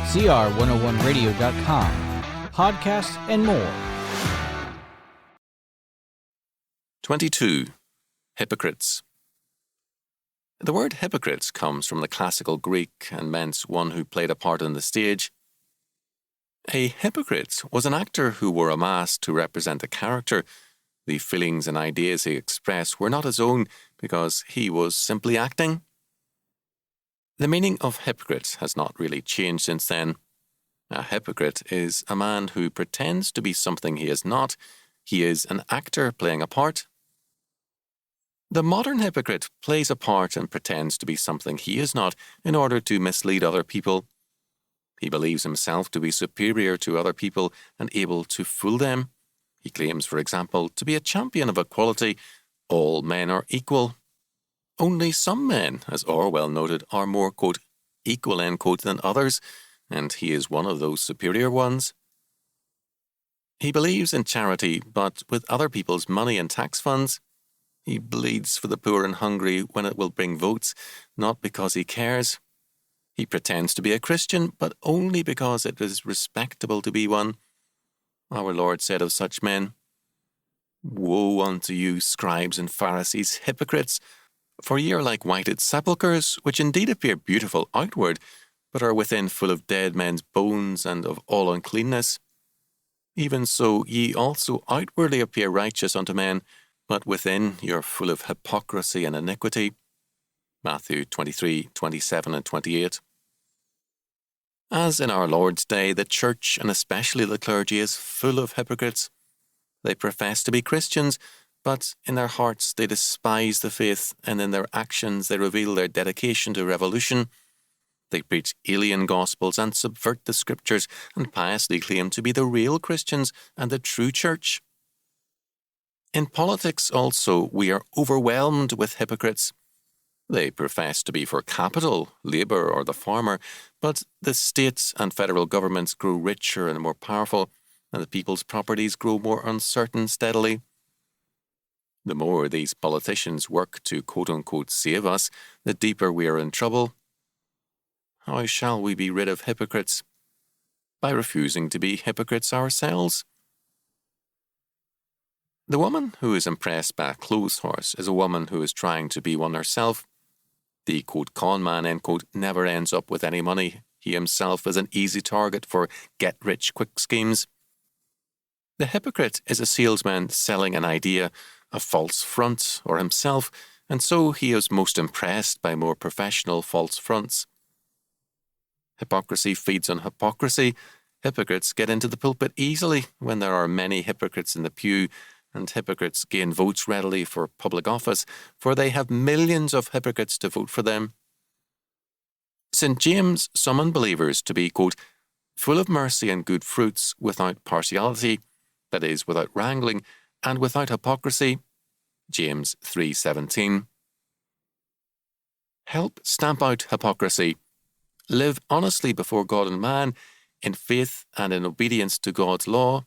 CR101radio.com, podcasts, and more. 22. Hypocrites. The word hypocrites comes from the classical Greek and meant one who played a part on the stage. A hypocrite was an actor who wore a mask to represent a character. The feelings and ideas he expressed were not his own because he was simply acting. The meaning of hypocrite has not really changed since then. A hypocrite is a man who pretends to be something he is not. He is an actor playing a part. The modern hypocrite plays a part and pretends to be something he is not in order to mislead other people. He believes himself to be superior to other people and able to fool them. He claims, for example, to be a champion of equality. All men are equal. Only some men, as Orwell noted, are more, quote, equal, end quote, than others, and he is one of those superior ones. He believes in charity, but with other people's money and tax funds. He bleeds for the poor and hungry when it will bring votes, not because he cares. He pretends to be a Christian, but only because it is respectable to be one. Our Lord said of such men, "Woe unto you, scribes and Pharisees, hypocrites! For ye are like whited sepulchres, which indeed appear beautiful outward, but are within full of dead men's bones and of all uncleanness. Even so ye also outwardly appear righteous unto men, but within you are full of hypocrisy and iniquity." Matthew 23, 27 and 28. As in our Lord's day, the church, and especially the clergy, is full of hypocrites. They profess to be Christians, but in their hearts they despise the faith, and in their actions they reveal their dedication to revolution. They preach alien gospels and subvert the scriptures, and piously claim to be the real Christians and the true church. In politics also, we are overwhelmed with hypocrites. They profess to be for capital, labour or the farmer, but the states and federal governments grow richer and more powerful, and the people's properties grow more uncertain steadily. The more these politicians work to quote-unquote save us, the deeper we are in trouble. How shall we be rid of hypocrites? By refusing to be hypocrites ourselves. The woman who is impressed by a clothes horse is a woman who is trying to be one herself. The quote con man, end quote, never ends up with any money. He himself is an easy target for get-rich-quick schemes. The hypocrite is a salesman selling an idea, a false front, or himself, and so he is most impressed by more professional false fronts. Hypocrisy feeds on hypocrisy. Hypocrites get into the pulpit easily when there are many hypocrites in the pew, and hypocrites gain votes readily for public office, for they have millions of hypocrites to vote for them. St. James summoned believers to be, quote, full of mercy and good fruits, without partiality, that is, without wrangling, and without hypocrisy. James 3:17. Help stamp out hypocrisy. Live honestly before God and man, in faith and in obedience to God's law.